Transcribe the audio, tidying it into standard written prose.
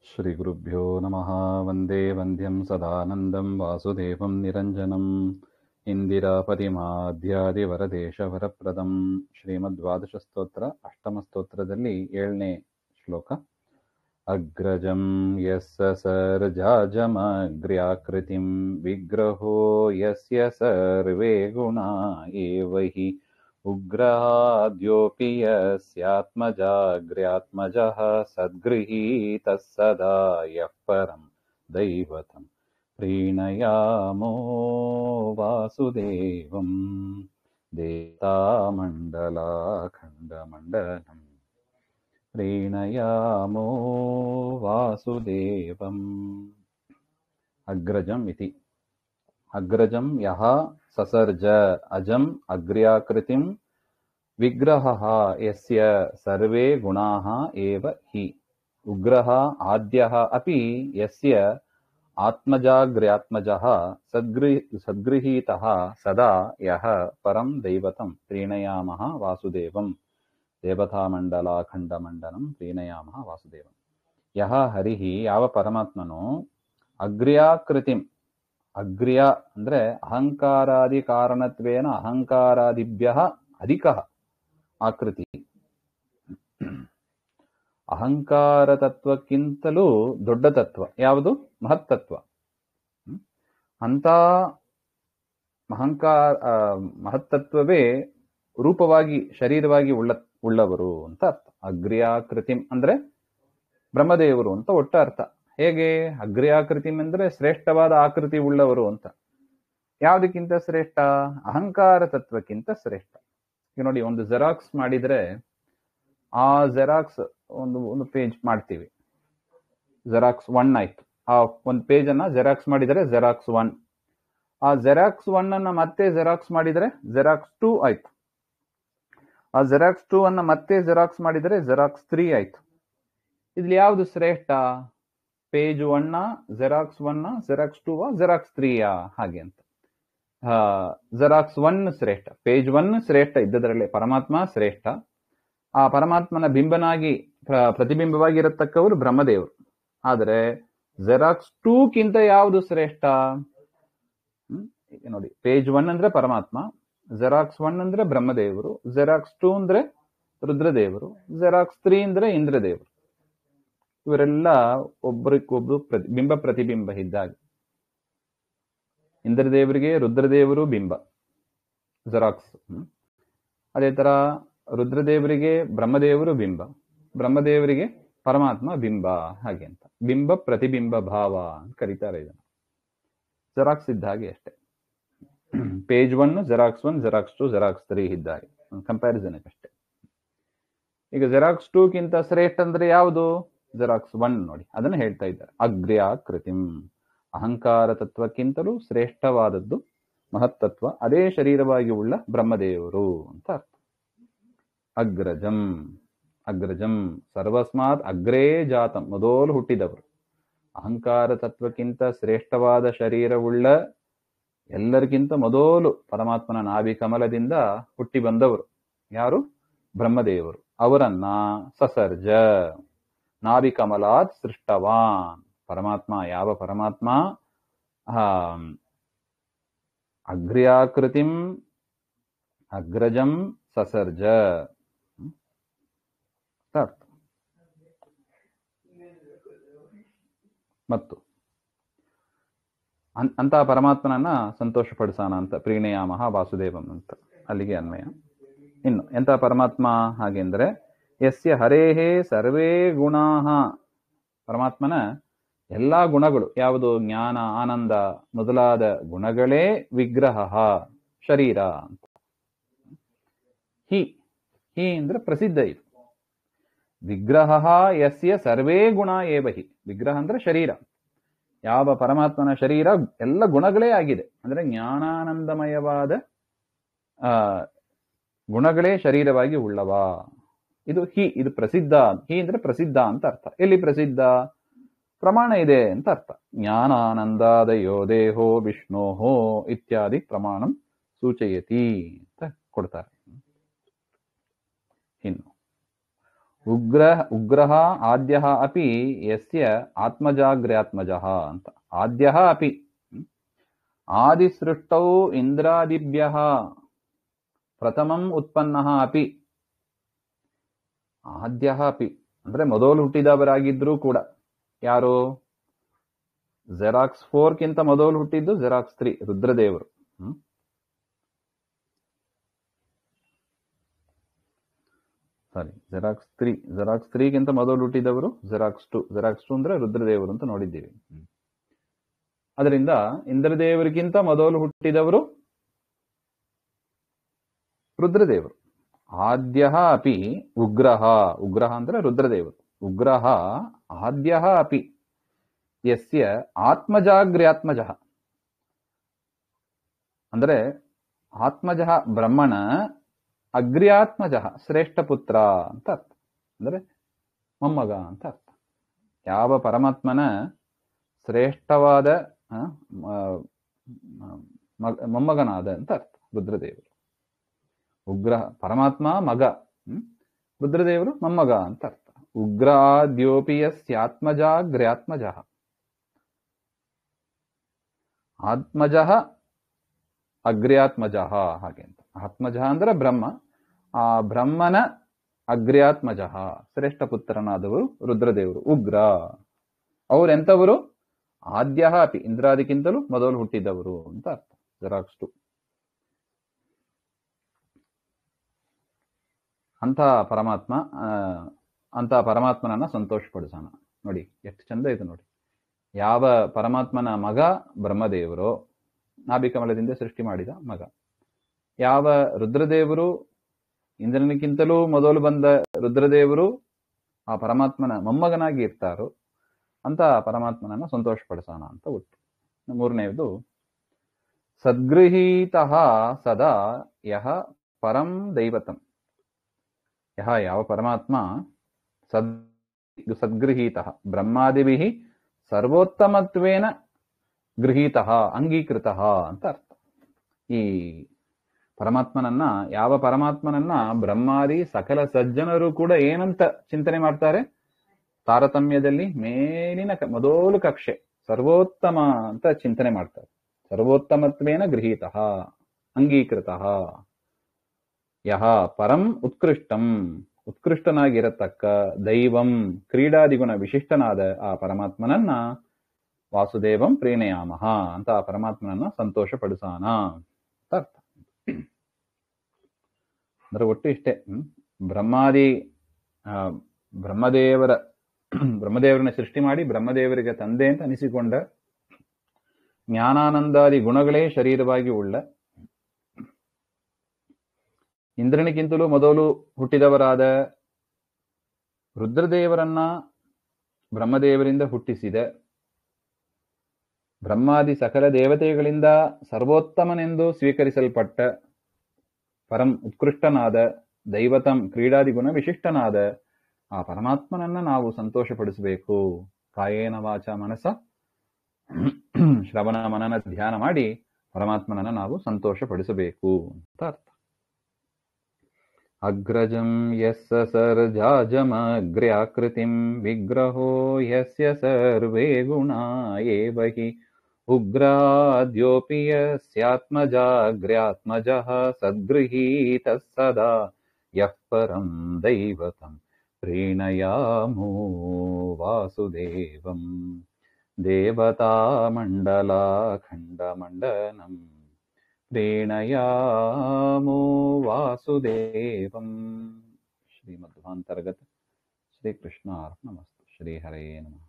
श्रीगुरुभ्यो नमः। वन्दे वन्द्यं सदानन्दं वासुदेवं निरञ्जनम् ಇಂದಿರಾಪತಿಮಾಧ್ಯಾದಿವರದೇಶವರಪ್ರದಂ. ಶ್ರೀಮದ್ವಾದಶಸ್ತೋತ್ರ ಅಷ್ಟಮಸ್ತೋತ್ರದಲ್ಲಿ 7ನೇ ಶ್ಲೋಕ. ಅಗ್ರಜಂ ಯಸ್ಯ ಸರ್ಜಾಜಮಗ್ರ್ಯಾಕೃತಿಂ ವಿಗ್ರಹೋ ಯಸ್ಯ ಸರ್ವೇ ಗುಣಾ ಏವ ಹಿ ಉಗ್ರಾದ್ಯೋಪಿ ಯಸ್ಯಾತ್ಮಜಾಗ್ರ್ಯಾತ್ಮಜಃ ಸದ್ಗೃಹೀತಃ ಸದಾ ಯಃ ಪರಂ ದೈವತಂ ಪ್ರೀಣಯಾಮೋ ವಾಸುದೇವಂ ದೇವತಾಮಂಡಲಾಖಂಡಮಂಡಲಂ ಪ್ರೀಣಯಾಮೋ ವಾಸುದೇವಂ. ಅಗ್ರಜಂ ಇತಿ ಅಗ್ರಜಂ ಯಹ ಸಸರ್ಜ ಅಜಂ ಅಗ್ರ್ಯಾಕೃತಿಂ ವಿಗ್ರಹಃ ಯಸ್ಯ ಸರ್ವೇ ಗುಣಾಃ ಏವ ಹಿ ಉಗ್ರಃ ಆದ್ಯಃ ಅಪಿ ಯಸ್ಯ ಆತ್ಮಜಾಗ್ರ್ಯಾತ್ಮಜಃ ಸದ್ಗೃಹೀತಃ ಸದಾ ಯಃ ಪರಂ ದೈವತಂ ಪ್ರೀಣಯಾಮಃ ವಾಸುದೇವಂ ದೇವತಾಮಂಡಲಾಖಂಡಮಂಡಲಂ ಪ್ರೀಣಯಾಮಃ ವಾಸುದೇವಂ. ಯಹ ಹರಿಃ ಯಾವ ಪರಮಾತ್ಮನು ಅಗ್ರ್ಯಾಕೃತಿಂ ಅಗ್ರ್ಯ ಅಂದ್ರೆ ಅಹಂಕಾರಾದಿ ಕಾರಣತ್ವೇನ ಅಹಂಕಾರಾದಿಭ್ಯಃ ಅಧಿಕಃ ಆಕೃತಿ, ಅಹಂಕಾರ ತತ್ವಕ್ಕಿಂತಲೂ ದೊಡ್ಡ ತತ್ವ ಯಾವುದು? ಮಹತ್ತತ್ವ. ಅಂತ ಮಹತ್ತತ್ವವೇ ರೂಪವಾಗಿ ಶರೀರವಾಗಿ ಉಳ್ಳವರು ಅಂತ ಅರ್ಥ. ಅಗ್ರ್ಯಾಕೃತಿಂ ಅಂದ್ರೆ ಬ್ರಹ್ಮದೇವರು ಅಂತ ಒಟ್ಟ ಅರ್ಥ. ಹೇಗೆ? ಅಗ್ರ್ಯಾಕೃತಿಂ ಅಂದ್ರೆ ಶ್ರೇಷ್ಠವಾದ ಆಕೃತಿ ಉಳ್ಳವರು ಅಂತ. ಯಾವುದಕ್ಕಿಂತ ಶ್ರೇಷ್ಠ? ಅಹಂಕಾರ ತತ್ವಕ್ಕಿಂತ ಶ್ರೇಷ್ಠ. ಈಗ ನೋಡಿ, ಒಂದು ಜೆರಾಕ್ಸ್ ಮಾಡಿದ್ರೆ ಆ ಜೆರಾಕ್ಸ್ ಒಂದು ಪೇಜ್ ಮಾಡ್ತೀವಿ, ಜೆರಾಕ್ಸ್ 1 ಆಯ್ತು. ಆ ಒಂದು ಪೇಜ್ ಅನ್ನ ಜೆರಾಕ್ಸ್ ಮಾಡಿದರೆ ಜೆರಾಕ್ಸ್ 1. ಆ ಜೆರಾಕ್ಸ್ 1 ಅನ್ನ ಮತ್ತೆ ಜೆರಾಕ್ಸ್ ಮಾಡಿದರೆ ಜೆರಾಕ್ಸ್ 2 ಆಯ್ತು. ಆ ಜೆರಾಕ್ಸ್ 2 ಅನ್ನ ಮತ್ತೆ ಜೆರಾಕ್ಸ್ ಮಾಡಿದರೆ ಜೆರಾಕ್ಸ್ 3 ಆಯ್ತು. ಇದ್ಲಿ ಯಾವುದು ಶ್ರೇಷ್ಠ? ಪೇಜ್ 1 ಜೆರಾಕ್ಸ್ 1 ಜೆರಾಕ್ಸ್ 2 ಜೆರಾಕ್ಸ್ 3 ಹಾಗೆ ಅಂತ. ಜೆರಾಕ್ಸ್ 1 ಶ್ರೇಷ್ಠ, ಪೇಜ್ 1 ಶ್ರೇಷ್ಠ ಇದ್ದದರಲ್ಲೇ ಪರಮಾತ್ಮ ಶ್ರೇಷ್ಠ. ಆ ಪರಮಾತ್ಮನ ಬಿಂಬನಾಗಿ ಪ್ರತಿಬಿಂಬವಾಗಿ ಇರತಕ್ಕವರು ಬ್ರಹ್ಮದೇವರು. ಆದರೆ ಜೆರಾಕ್ಸ್ 2ಕ್ಕಿಂತ ಯಾವುದು ಶ್ರೇಷ್ಠ? ನೋಡಿ, ಪೇಜ್ 1 ಅಂದ್ರೆ ಪರಮಾತ್ಮ, ಜೆರಾಕ್ಸ್ 1 ಅಂದ್ರೆ ಬ್ರಹ್ಮದೇವರು, ಜೆರಾಕ್ಸ್ 2 ಅಂದ್ರೆ ರುದ್ರದೇವರು, ಜೆರಾಕ್ಸ್ 3 ಅಂದ್ರೆ ಇಂದ್ರದೇವರು. ಇವರೆಲ್ಲ ಒಬ್ಬರಿಗೊಬ್ರು ಬಿಂಬ ಪ್ರತಿಬಿಂಬ ಇದ್ದಾಗ. ಇಂದ್ರದೇವರಿಗೆ ರುದ್ರದೇವರು ಬಿಂಬ ಜೆರಾಕ್ಸ್. ಅದೇ ತರ ರುದ್ರದೇವರಿಗೆ ಬ್ರಹ್ಮದೇವರು ಬಿಂಬ, ಬ್ರಹ್ಮದೇವರಿಗೆ ಪರಮಾತ್ಮ ಬಿಂಬ, ಹಾಗೆ ಅಂತ. ಬಿಂಬ ಪ್ರತಿಬಿಂಬ ಭಾವ ಅಂತ ಕರೀತಾರೆ ಇದನ್ನು. ಜೆರಾಕ್ಸ್ ಇದ್ದ ಹಾಗೆ ಅಷ್ಟೇ. ಪೇಜ್ 1 ಜೆರಾಕ್ಸ್ 1 ಜೆರಾಕ್ಸ್ 2 ಜೆರಾಕ್ಸ್ 3 ಇದ್ದ ಹಾಗೆ ಕಂಪ್ಯಾರಿಸನ್ ಅಷ್ಟೇ. ಈಗ ಜೆರಾಕ್ಸ್ 2ಕ್ಕಿಂತ ಶ್ರೇಷ್ಠ ಅಂದ್ರೆ ಯಾವುದು? ಜೆರಾಕ್ಸ್ 1 ನೋಡಿ, ಅದನ್ನು ಹೇಳ್ತಾ ಇದ್ದಾರೆ. ಅಗ್ರ್ಯಾಕೃತಿಂ, ಅಹಂಕಾರ ತತ್ವಕ್ಕಿಂತಲೂ ಶ್ರೇಷ್ಠವಾದದ್ದು ಮಹತ್ತತ್ವ, ಅದೇ ಶರೀರವಾಗಿ ಉಳ್ಳ ಬ್ರಹ್ಮದೇವರು ಅಂತ ಅರ್ಥ. ಅಗ್ರಜಂ ಅಗ್ರಜಂ ಸರ್ವಸ್ಮಾತ್ ಅಗ್ರೇ ಜಾತಂ, ಮೊದಲು ಹುಟ್ಟಿದವರು. ಅಹಂಕಾರ ತತ್ವಕ್ಕಿಂತ ಶ್ರೇಷ್ಠವಾದ ಶರೀರವುಳ್ಳ ಎಲ್ಲರಿಗಿಂತ ಮೊದಲು ಪರಮಾತ್ಮನ ನಾಭಿ ಕಮಲದಿಂದ ಹುಟ್ಟಿ ಬಂದವರು ಯಾರು? ಬ್ರಹ್ಮದೇವರು. ಅವರನ್ನ ಸಸರ್ಜ ನಾಭಿ ಕಮಲಾತ್ ಸೃಷ್ಟವಾನ್. ಪರಮಾತ್ಮ ಯಾವ ಪರಮಾತ್ಮ ಅಗ್ರ್ಯಾಕೃತಿಂ ಅಗ್ರಜಂ ಸಸರ್ಜ ಅರ್ಥ. ಮತ್ತು ಅಂತ ಪರಮಾತ್ಮನನ್ನ ಸಂತೋಷಪಡಿಸೋಣ ಅಂತ ಪ್ರೀಣಯಾಮಃ ವಾಸುದೇವಂ ಅಂತ ಅಲ್ಲಿಗೆ ಅನ್ವಯ. ಇನ್ನು ಎಂತ ಪರಮಾತ್ಮ ಹಾಗೆಂದ್ರೆ ಯಸ್ಯ ಹರೇಹೇ ಸರ್ವೇ ಗುಣಾಃ, ಪರಮಾತ್ಮನ ಎಲ್ಲಾ ಗುಣಗಳು ಯಾವುದು? ಜ್ಞಾನ ಆನಂದ ಮೊದಲಾದ ಗುಣಗಳೇ ವಿಗ್ರಹ ಶರೀರ ಅಂತ. ಹಿ ಅಂದ್ರೆ ಪ್ರಸಿದ್ಧ. ಇದು ವಿಗ್ರಹ ಯಸ್ಯ ಸರ್ವೇ ಗುಣ ಏವ ಹಿ. ವಿಗ್ರಹ ಅಂದ್ರೆ ಶರೀರ. ಯಾವ ಪರಮಾತ್ಮನ ಶರೀರ ಎಲ್ಲ ಗುಣಗಳೇ ಆಗಿದೆ, ಅಂದ್ರೆ ಜ್ಞಾನಾನಂದಮಯವಾದ ಗುಣಗಳೇ ಶರೀರವಾಗಿ ಉಳ್ಳವ. ಇದು ಇದು ಪ್ರಸಿದ್ಧ. ಅಂದ್ರೆ ಪ್ರಸಿದ್ಧ ಅಂತ ಅರ್ಥ. ಎಲ್ಲಿ ಪ್ರಸಿದ್ಧ? ಪ್ರಮಾಣ ಇದೆ ಅಂತ ಅರ್ಥ. ಜ್ಞಾನಾನಂದಾದಯೋ ದೇಹೋ ವಿಷ್ಣೋಹೋ ಇತ್ಯಾದಿ ಪ್ರಮಾಣಂ ಸೂಚಯತಿ ಅಂತ ಕೊಡ್ತಾರೆ. ಇನ್ನು ಉಗ್ರಹ ಆದ್ಯಃ ಅಪಿ ಯಸ್ಯ ಆತ್ಮಜಾಗ್ರ್ಯಾತ್ಮಜಃ ಅಂತ. ಆದ್ಯಃ ಅಪಿ ಆದಿಸೃಷ್ಟೌ ಇಂದ್ರಾದಿಭ್ಯಃ ಪ್ರಥಮಂ ಉತ್ಪನ್ನಃ ಅಪಿ. ಆದ್ಯಃ ಅಪಿ ಅಂದ್ರೆ ಮೊದಲು ಹುಟ್ಟಿದವರಾಗಿದ್ರೂ ಕೂಡ. ಯಾರು? ಜೆರಾಕ್ಸ್ 4 ಮೊದಲು ಹುಟ್ಟಿದ್ದು ಜೆರಾಕ್ಸ್ 3 ರುದ್ರದೇವರು. ಸಾರಿ, ಜೆರಾಕ್ಸ್ 3 ಮೊದಲು ಹುಟ್ಟಿದವರು ಜೆರಾಕ್ಸ್ 2 ಅಂದ್ರೆ ರುದ್ರದೇವರು ಅಂತ ನೋಡಿದ್ದೀವಿ. ಅದರಿಂದ ಇಂದ್ರದೇವರಿಗಿಂತ ಮೊದಲು ಹುಟ್ಟಿದವರು ರುದ್ರದೇವರು. ಆದ್ಯಃ ಅಪಿ ಉಗ್ರಹ ಅಂದ್ರೆ ರುದ್ರದೇವರು. ಉಗ್ರಹ ಆದ್ಯಃ ಅಪಿ ಯಸ್ಯ ಆತ್ಮಜಾಗ್ರ್ಯಾತ್ಮಜಃ ಅಂದ್ರೆ ಆತ್ಮಜಃ ಬ್ರಹ್ಮಣ ಅಗ್ರ್ಯಾತ್ಮಜಃ ಶ್ರೇಷ್ಠ ಪುತ್ರ ಅಂತ ಅರ್ಥ. ಅಂದ್ರೆ ಮೊಮ್ಮಗ ಅಂತ ಅರ್ಥ. ಯಾವ ಪರಮಾತ್ಮನ ಶ್ರೇಷ್ಠವಾದ ಮೊಮ್ಮಗನಾದ ಅಂತ ಅರ್ಥ ರುದ್ರದೇವರು. ಉಗ್ರಹ ಪರಮಾತ್ಮ ಮಗ, ರುದ್ರದೇವರು ಮೊಮ್ಮಗ ಅಂತ ಅರ್ಥ. ಉಗ್ರಾದ್ಯೋಪಿಯಸ್ಯಾತ್ಮಜಾಗ್ರ್ಯಾತ್ಮಜಃ. ಆತ್ಮಜಃ ಅಗ್ರ್ಯಾತ್ಮಜಃ ಹಾಗೆ ಅಂತ. ಆತ್ಮಜಃ ಅಂದ್ರೆ ಬ್ರಹ್ಮ, ಆ ಬ್ರಹ್ಮನ ಅಗ್ರ್ಯಾತ್ಮಜಃ ಶ್ರೇಷ್ಠ ಪುತ್ರನಾದವರು ರುದ್ರದೇವರು. ಉಗ್ರ ಅವರೆಂಥವರು? ಆದ್ಯಃ ಅಪಿ ಇಂದ್ರಾದಿಕ್ಕಿಂತಲೂ ಮೊದಲು ಹುಟ್ಟಿದವರು ಅಂತ ಅರ್ಥ. ಜೆರಾಕ್ಸ್ 2. ಅಂತ ಪರಮಾತ್ಮನನ್ನ ಸಂತೋಷಪಡಿಸೋಣ. ನೋಡಿ ಎಷ್ಟು ಚಂದ ಇದು. ನೋಡಿ, ಯಾವ ಪರಮಾತ್ಮನ ಮಗ ಬ್ರಹ್ಮದೇವರು, ನಾಭಿಕಮಲದಿಂದ ಸೃಷ್ಟಿ ಮಾಡಿದ ಮಗ. ಯಾವ ರುದ್ರದೇವರು, ಇಂದ್ರನಿಗಿಂತಲೂ ಮೊದಲು ಬಂದ ರುದ್ರದೇವರು ಆ ಪರಮಾತ್ಮನ ಮೊಮ್ಮಗನಾಗಿ ಇರ್ತಾರೋ ಅಂತ ಪರಮಾತ್ಮನನ್ನ ಸಂತೋಷಪಡಿಸೋಣ ಅಂತ ಒಟ್ಟು. ಮೂರನೆಯದು ಸದ್ಗೃಹೀತಃ ಸದಾ ಯಹ ಪರಂ ದೈವತಂ. ಯಾವ ಪರಮಾತ್ಮ ಸದ್ಗೃಹೀತಃ ಬ್ರಹ್ಮಾದಿಭಿಃ ಸರ್ವೋತ್ತಮತ್ವೇನ ಗೃಹೀತಃ ಅಂಗೀಕೃತಃ ಅಂತ ಅರ್ಥ. ಈ ಪರಮಾತ್ಮನನ್ನ, ಯಾವ ಪರಮಾತ್ಮನನ್ನ ಬ್ರಹ್ಮಾದಿ ಸಕಲ ಸಜ್ಜನರು ಕೂಡ ಏನಂತ ಚಿಂತನೆ ಮಾಡ್ತಾರೆ? ತಾರತಮ್ಯದಲ್ಲಿ ಮೇಲಿನ ಮೊದಲು ಕಕ್ಷೆ ಸರ್ವೋತ್ತಮ ಅಂತ ಚಿಂತನೆ ಮಾಡ್ತಾರೆ. ಸರ್ವೋತ್ತಮತ್ವೇನ ಗೃಹೀತಃ ಅಂಗೀಕೃತಃ. ಯಹ ಪರಂ ಉತ್ಕೃಷ್ಟಂ ಉತ್ಕೃಷ್ಟನಾಗಿರತಕ್ಕ ದೈವಂ ಕ್ರೀಡಾದಿಗುಣ ವಿಶಿಷ್ಟನಾದ ಆ ಪರಮಾತ್ಮನನ್ನ ವಾಸುದೇವಂ ಪ್ರೇಣಯಾಮಃ ಅಂತ ಆ ಪರಮಾತ್ಮನನ್ನ ಸಂತೋಷ ಪಡಿಸೋಣ ಅಂತ ಅರ್ಥ. ಅಂದ್ರೆ ಒಟ್ಟು ಇಷ್ಟೇ. ಬ್ರಹ್ಮದೇವರನ್ನ ಸೃಷ್ಟಿ ಮಾಡಿ ಬ್ರಹ್ಮದೇವರಿಗೆ ತಂದೆ ಅಂತ ಅನಿಸಿಕೊಂಡ, ಜ್ಞಾನಾನಂದಾದಿ ಗುಣಗಳೇ ಶರೀರವಾಗಿ ಉಳ್ಳ, ಇಂದ್ರನಿಗಿಂತಲೂ ಮೊದಲು ಹುಟ್ಟಿದವರಾದ ರುದ್ರದೇವರನ್ನ ಬ್ರಹ್ಮದೇವರಿಂದ ಹುಟ್ಟಿಸಿದ, ಬ್ರಹ್ಮಾದಿ ಸಕಲ ದೇವತೆಗಳಿಂದ ಸರ್ವೋತ್ತಮನೆಂದು ಸ್ವೀಕರಿಸಲ್ಪಟ್ಟ ಪರಂ ಉತ್ಕೃಷ್ಟನಾದ ದೈವತಂ ಕ್ರೀಡಾದಿ ಗುಣ ವಿಶಿಷ್ಟನಾದ ಆ ಪರಮಾತ್ಮನನ್ನ ನಾವು ಸಂತೋಷಪಡಿಸಬೇಕು. ಕಾಯೇನ ವಾಚ ಮನಸ ಶ್ರವಣ ಮನನ ಧ್ಯಾನ ಮಾಡಿ ಪರಮಾತ್ಮನನ್ನ ನಾವು ಸಂತೋಷಪಡಿಸಬೇಕು ಅಂತ ಅರ್ಥ. ಅಗ್ರಜಂ ಯಸ್ಸ ಸರ್ಜಾಜಮಗ್ರ್ಯಾಕೃತಿಂ ವಿಗ್ರಹೋ ಯಸ್ಯ ಸರ್ವೇ ಗುಣಾ ಏವ ಹಿ ಉಗ್ರಾದ್ಯೋಪಿ ಯಸ್ಯಾತ್ಮಜಾಗ್ರ್ಯಾತ್ಮಜಃ ಸದ್ಗೃಹೀತಃ ಸದಾ ಯಃ ಪರಂ ದೈವತಂ ಪ್ರೀಣಯಾಮೋ ವಾಸುದೇವಂ ದೇವತಾಮಂಡಲಾಖಂಡಮಂಡನಂ ಪ್ರೇಣಯಾಮೋ ವಾಸುದೇವಂ. ಶ್ರೀಮಧ್ವಾಂತರ್ಗತ ಶ್ರೀಕೃಷ್ಣಾರ್ಪಣಮಸ್ತು. ಶ್ರೀಹರೇ ನಮಃ.